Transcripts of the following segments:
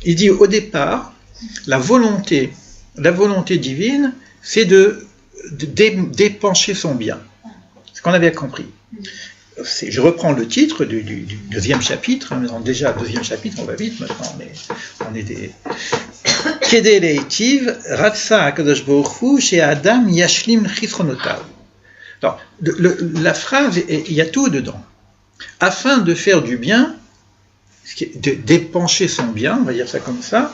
Il dit au départ, la volonté divine, c'est d'épancher son bien. C'est ce qu'on avait compris. Je reprends le titre du deuxième chapitre. Déjà, deuxième chapitre, on va vite maintenant, mais on est des... Kedei leitiv, ratsa hakadosh baruch hu, chez Adam yashlim chisronotav. Alors, la phrase, il y a tout dedans. Afin de faire du bien, d'épancher son bien, on va dire ça comme ça,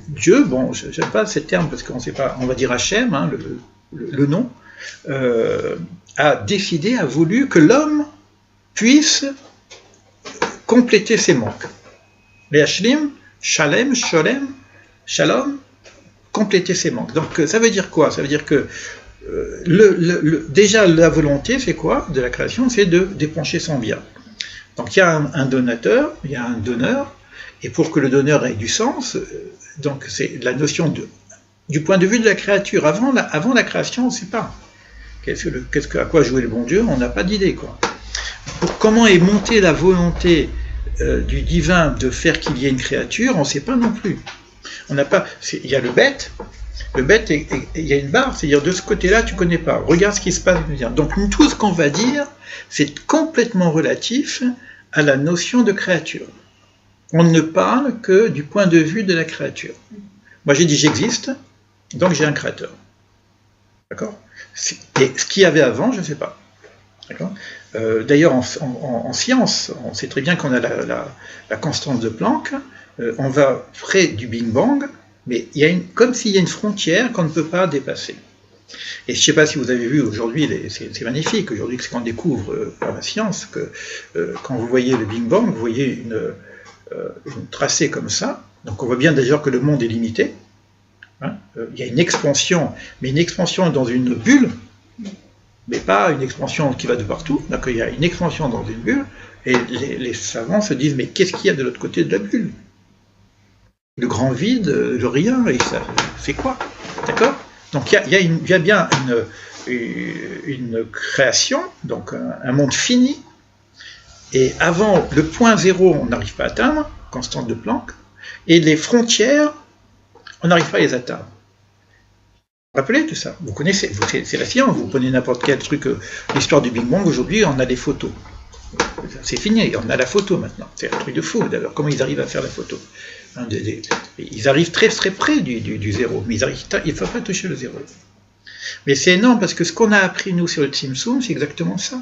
Dieu, bon, je n'aime pas ce terme parce qu'on ne sait pas, on va dire Hachem, hein, le nom, a décidé, a voulu que l'homme puisse compléter ses manques. Les Hashlim, Shalem, Sholem, Shalom, compléter ses manques. Donc ça veut dire quoi? Ça veut dire que déjà la volonté, c'est quoi de la création? C'est d'épancher son bien. Donc il y a un donateur, il y a un donneur, et pour que le donneur ait du sens, donc c'est la notion du point de vue de la créature. Avant la création, on ne sait pas. À quoi jouer le bon Dieu? On n'a pas d'idée, quoi. Comment est montée la volonté du divin de faire qu'il y ait une créature, on ne sait pas non plus. On n'a pas. Il y a le bête. Le bête, il y a une barre, c'est-à-dire de ce côté-là, tu ne connais pas. Regarde ce qui se passe. Donc tout ce qu'on va dire, c'est complètement relatif à la notion de créature. On ne parle que du point de vue de la créature. Moi j'ai dit j'existe, donc j'ai un créateur. D'accord? Et ce qu'il y avait avant, je ne sais pas. D'accord? D'ailleurs, en science, on sait très bien qu'on a la constance de Planck, on va près du Big Bang, mais il y a comme s'il y a une frontière qu'on ne peut pas dépasser. Et je ne sais pas si vous avez vu aujourd'hui, c'est magnifique, aujourd'hui c'est qu'on découvre par la science que quand vous voyez le Big Bang, vous voyez une tracée comme ça, donc on voit bien d'ailleurs que le monde est limité, hein, il y a une expansion, mais une expansion dans une bulle, mais pas une expansion qui va de partout, donc il y a une expansion dans une bulle, et les savants se disent, mais qu'est-ce qu'il y a de l'autre côté de la bulle? Le grand vide, le rien, et ça, c'est quoi? D'accord? Donc il y a bien une création, donc un monde fini, et avant le point zéro, on n'arrive pas à atteindre, constante de Planck, et les frontières, on n'arrive pas à les atteindre. Rappelez tout ça, vous connaissez, c'est la science, vous prenez n'importe quel truc, l'histoire du Big Bang, aujourd'hui on a des photos. C'est fini, on a la photo maintenant, c'est un truc de fou d'ailleurs, comment ils arrivent à faire la photo? Ils arrivent très très près du zéro, mais il ne faut pas toucher le zéro. Mais c'est énorme parce que ce qu'on a appris nous sur le Tzimtzum, c'est exactement ça.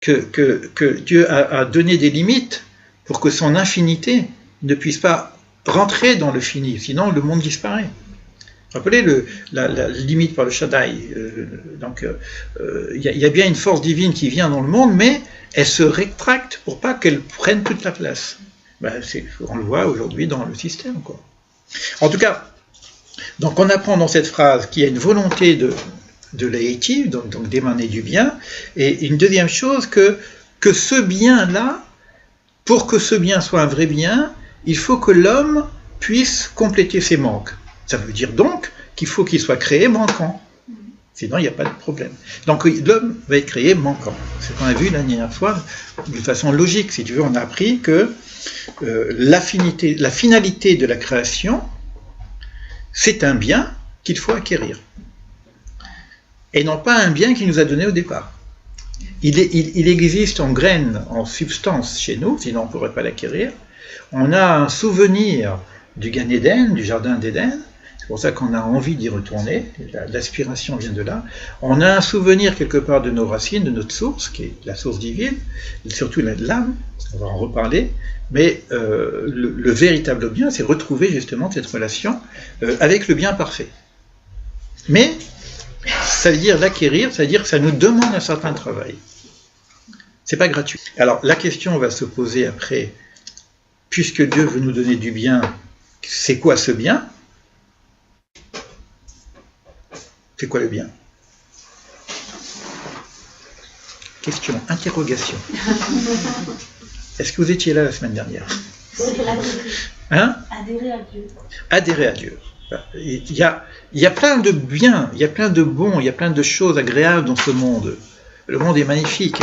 Que Dieu a donné des limites pour que son infinité ne puisse pas rentrer dans le fini, sinon le monde disparaît. Rappelez la limite par le Shaddai. Il y a bien une force divine qui vient dans le monde, mais elle se rétracte pour pas qu'elle prenne toute la place. On le voit aujourd'hui dans le système, quoi. En tout cas, donc on apprend dans cette phrase qu'il y a une volonté de l'aitiv, donc d'émaner du bien, et une deuxième chose, que ce bien-là, pour que ce bien soit un vrai bien, il faut que l'homme puisse compléter ses manques. Ça veut dire donc qu'il faut qu'il soit créé manquant. Sinon, il n'y a pas de problème. Donc l'homme va être créé manquant. C'est ce qu'on a vu la dernière fois, de façon logique, si tu veux, on a appris que la finalité de la création, c'est un bien qu'il faut acquérir. Et non pas un bien qu'il nous a donné au départ. Il existe en graine, en substance chez nous, sinon on ne pourrait pas l'acquérir. On a un souvenir du Gan Eden, du jardin d'Éden. C'est pour ça qu'on a envie d'y retourner, l'aspiration vient de là. On a un souvenir quelque part de nos racines, de notre source, qui est la source divine, surtout l'âme, on va en reparler, mais le véritable bien, c'est retrouver justement cette relation avec le bien parfait. Mais, ça veut dire l'acquérir, ça veut dire que ça nous demande un certain travail. C'est pas gratuit. Alors, la question va se poser après, puisque Dieu veut nous donner du bien, c'est quoi ce bien ? C'est quoi le bien? Question, interrogation. Est-ce que vous étiez là la semaine dernière? Hein? Adhérer à Dieu. Adhérer à Dieu. Il y a plein de biens, il y a plein de bons, il y a plein de choses agréables dans ce monde. Le monde est magnifique.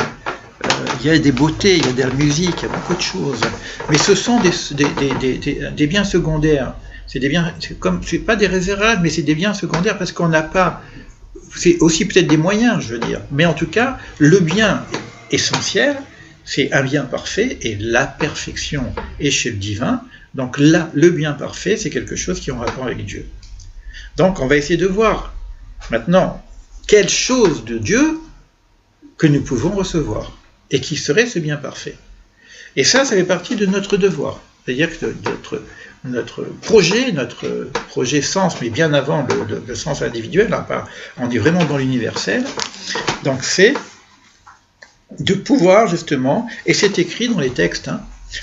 il y a des beautés, il y a de la musique, il y a beaucoup de choses. Mais ce sont des biens secondaires. C'est pas des réservables, mais c'est des biens secondaires parce qu'on n'a pas. C'est aussi peut-être des moyens, je veux dire. Mais en tout cas, le bien essentiel, c'est un bien parfait et la perfection est chez le divin. Donc là, le bien parfait, c'est quelque chose qui est en rapport avec Dieu. Donc on va essayer de voir maintenant quelle chose de Dieu que nous pouvons recevoir et qui serait ce bien parfait. Et ça fait partie de notre devoir. C'est-à-dire que notre projet sens, mais bien avant le sens individuel, hein, on est vraiment dans l'universel, donc c'est de pouvoir justement, et c'est écrit dans les textes, hein,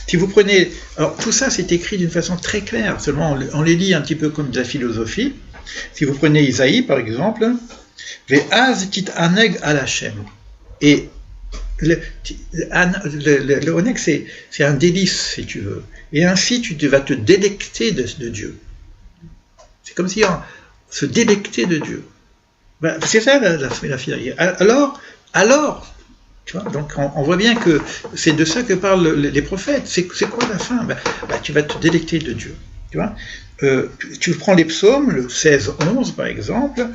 si vous prenez, alors tout ça c'est écrit d'une façon très claire, seulement on les lit un petit peu comme de la philosophie. Si vous prenez Isaïe par exemple, Ve'az tit aneg al Hashem, et le oneg c'est un délice si tu veux, et ainsi tu vas te délecter de Dieu. C'est comme si se délecter de Dieu. Ben, c'est ça la finalité. Alors, tu vois, donc on voit bien que c'est de ça que parlent les prophètes. C'est quoi la fin? Tu vas te délecter de Dieu. Tu vois, tu prends les psaumes, le 16-11 par exemple,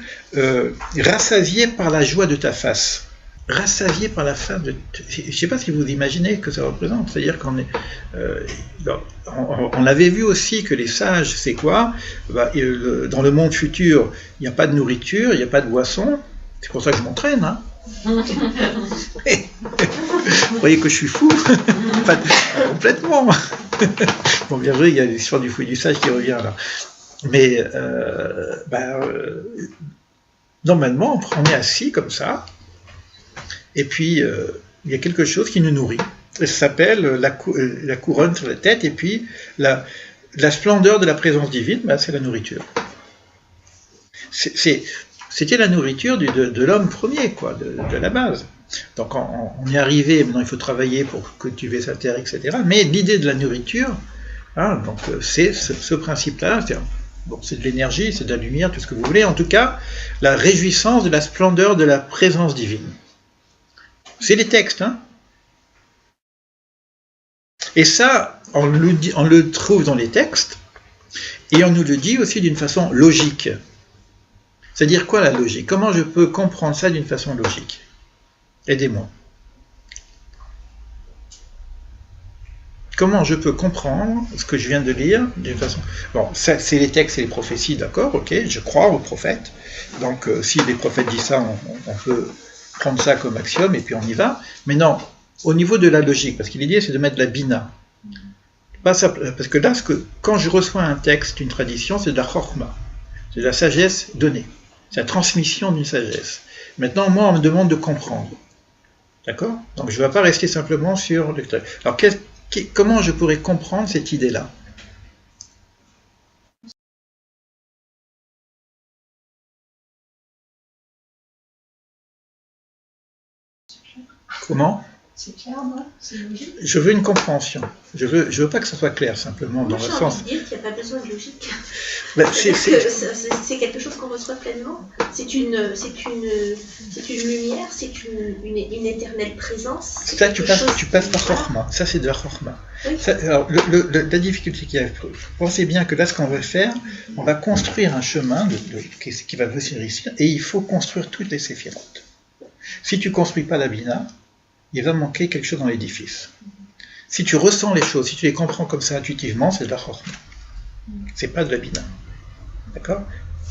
rassasié par la joie de ta face. Rassasié par la fin de... Je ne sais pas si vous imaginez que ça représente. C'est-à-dire qu'on est... on avait vu aussi que les sages, c'est quoi? Dans le monde futur, il n'y a pas de nourriture, il n'y a pas de boisson. C'est pour ça que je m'entraîne, hein. Vous voyez que je suis fou? Pas complètement. Bon, bien sûr, il y a l'histoire du fou et du sage qui revient là. Mais normalement, on est assis comme ça, et puis il y a quelque chose qui nous nourrit. Ça s'appelle la couronne sur la tête, et puis la splendeur de la présence divine, c'est la nourriture. C'était la nourriture de l'homme premier, quoi, de la base. Donc on y est arrivé, maintenant il faut travailler pour cultiver sa terre, etc. Mais l'idée de la nourriture, hein, donc c'est ce principe-là, c'est de l'énergie, c'est de la lumière, tout ce que vous voulez, en tout cas, la réjouissance de la splendeur de la présence divine. C'est les textes, hein. Et ça, on le trouve dans les textes, et on nous le dit aussi d'une façon logique. C'est-à-dire quoi la logique? Comment je peux comprendre ça d'une façon logique? Aidez-moi. Comment je peux comprendre ce que je viens de lire d'une façon... Bon, ça, c'est les textes et les prophéties, d'accord, ok, je crois aux prophètes. Donc, si les prophètes disent ça, on peut prendre ça comme axiome et puis on y va. Mais non, au niveau de la logique, parce que l'idée c'est de mettre de la bina. Parce que là, quand je reçois un texte, une tradition, c'est de la chorma. C'est de la sagesse donnée. C'est la transmission d'une sagesse. Maintenant, moi, on me demande de comprendre. D'accord? Donc, je ne vais pas rester simplement sur le... Alors, comment je pourrais comprendre cette idée-là? Comment? C'est clair, moi? C'est logique? Je veux une compréhension. Je veux pas que ça soit clair, simplement, dans le sens... J'ai envie de dire qu'il n'y a pas besoin de logique. C'est quelque chose qu'on reçoit pleinement. C'est une lumière, c'est une éternelle présence. Ça, tu passes par Chorma. Ça, c'est de la Chorma. Oui. Alors, la difficulté qu'il y a, pensez bien que là, ce qu'on va faire, on va construire un chemin qui va se réussir, et il faut construire toutes les séphirotes. Si tu ne construis pas la Bina, il va manquer quelque chose dans l'édifice. Si tu ressens les choses, si tu les comprends comme ça intuitivement, c'est de la Chorma. C'est pas de la Bina. D'accord?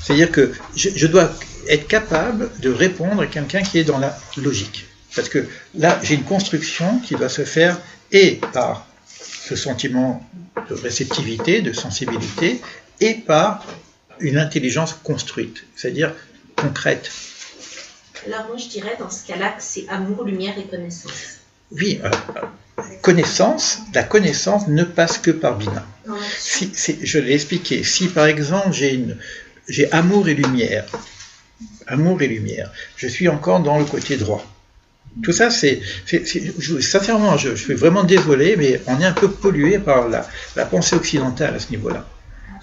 C'est-à-dire que je dois être capable de répondre à quelqu'un qui est dans la logique. Parce que là, j'ai une construction qui doit se faire et par ce sentiment de réceptivité, de sensibilité, et par une intelligence construite, c'est-à-dire concrète. Alors moi je dirais dans ce cas-là que c'est amour, lumière et connaissance. Oui, la connaissance ne passe que par Bina. Je l'ai expliqué, si par exemple j'ai amour et lumière, je suis encore dans le côté droit. Tout ça, sincèrement, je suis vraiment désolé, mais on est un peu pollué par la pensée occidentale à ce niveau-là.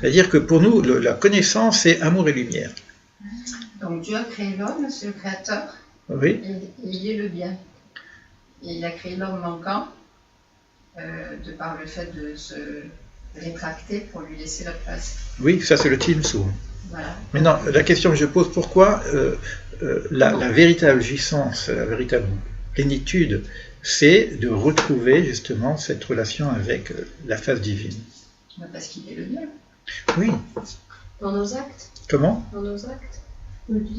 C'est-à-dire que pour nous, la connaissance, c'est amour et lumière. Donc Dieu a créé l'homme, c'est le créateur, oui. et il est le bien. Et il a créé l'homme manquant, de par le fait de se rétracter pour lui laisser la place. Oui, ça c'est le Timsum. Voilà. Maintenant, la question que je pose, pourquoi la véritable jouissance, la véritable plénitude, c'est de retrouver justement cette relation avec la face divine. Parce qu'il est le Dieu. Oui. Dans nos actes. Comment? Dans nos actes.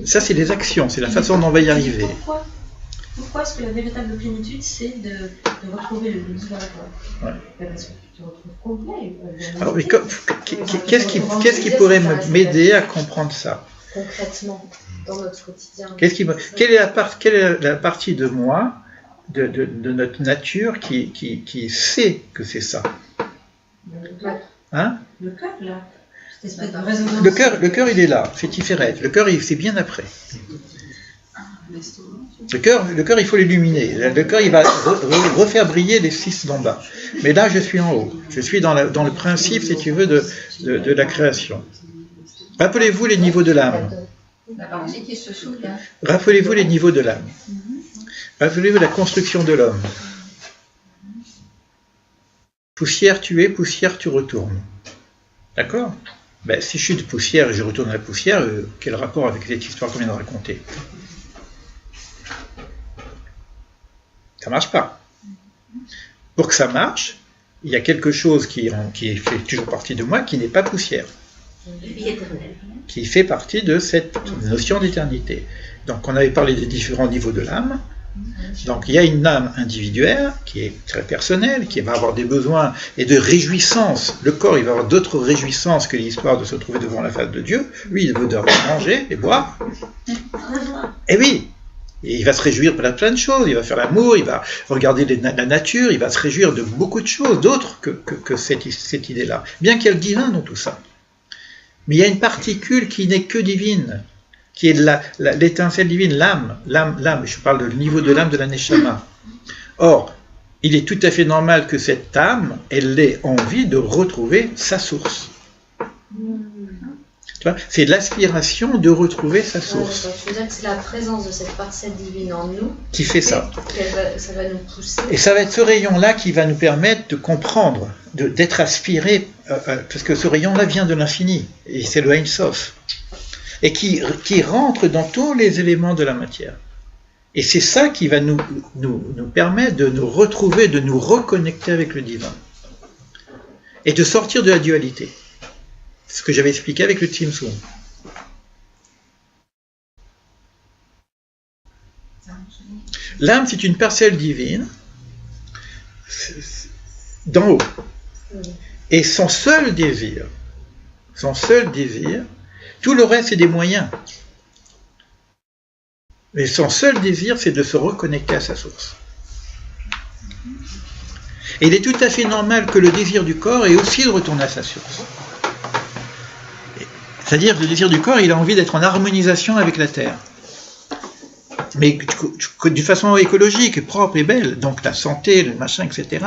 Ça, c'est les actions, c'est la façon dont on va y arriver. Pourquoi est-ce que la véritable plénitude, c'est de retrouver le divin? Ouais. Parce que tu te retrouves complet. Alors, mais qu'est-ce qui pourrait m'aider à comprendre ça? Concrètement, dans notre quotidien. Quelle est la partie de moi, de notre nature, qui sait que c'est ça? Le cœur. Hein? Le cœur, là. Le cœur, il est là, c'est Tiferet. Le cœur, c'est bien après. Le cœur, il faut l'illuminer. Le cœur, il va refaire briller les 6 d'en bas. Mais là, je suis en haut. Je suis dans le principe, si tu veux, de la création. Rappelez-vous les niveaux de l'âme. La partie qui se souvient. Rappelez-vous les niveaux de l'âme. Rappelez-vous la construction de l'homme. Poussière tu es, poussière tu retournes. D'accord? Ben, si je suis de poussière et je retourne à la poussière, quel rapport avec cette histoire qu'on vient de raconter? Ça ne marche pas. Pour que ça marche, il y a quelque chose qui fait toujours partie de moi, qui n'est pas poussière. Qui fait partie de cette notion d'éternité. Donc on avait parlé des différents niveaux de l'âme. Donc il y a une âme individuelle qui est très personnelle, qui va avoir des besoins et de réjouissance. Le corps, il va avoir d'autres réjouissances que l'histoire de se trouver devant la face de Dieu. Lui, il veut manger et boire. Et oui, et il va se réjouir de plein de choses. Il va faire l'amour, il va regarder la nature, il va se réjouir de beaucoup de choses, d'autres que cette idée-là. Bien qu'il y ait le divin dans tout ça. Mais il y a une particule qui n'est que divine, qui est l'étincelle divine, l'âme, je parle du niveau de l'âme de la Neshama. Or, il est tout à fait normal que cette âme, elle ait envie de retrouver sa source. C'est l'aspiration de retrouver sa source. Donc, tu veux dire que c'est la présence de cette parcelle divine en nous qui fait ça. Ça va nous pousser. Et ça va être ce rayon-là qui va nous permettre de comprendre, d'être aspiré, parce que ce rayon-là vient de l'infini, et c'est le Ein Sof. Et qui rentre dans tous les éléments de la matière. Et c'est ça qui va nous permettre de nous retrouver, de nous reconnecter avec le divin. Et de sortir de la dualité. C'est ce que j'avais expliqué avec le Tzimtzum. L'âme, c'est une parcelle divine d'en haut. Et son seul désir, tout le reste, c'est des moyens. Mais son seul désir, c'est de se reconnecter à sa source. Et il est tout à fait normal que le désir du corps est aussi de retourner à sa source. C'est-à-dire que le désir du corps, il a envie d'être en harmonisation avec la Terre. Mais d'une façon écologique, propre et belle. Donc la santé, le machin, etc.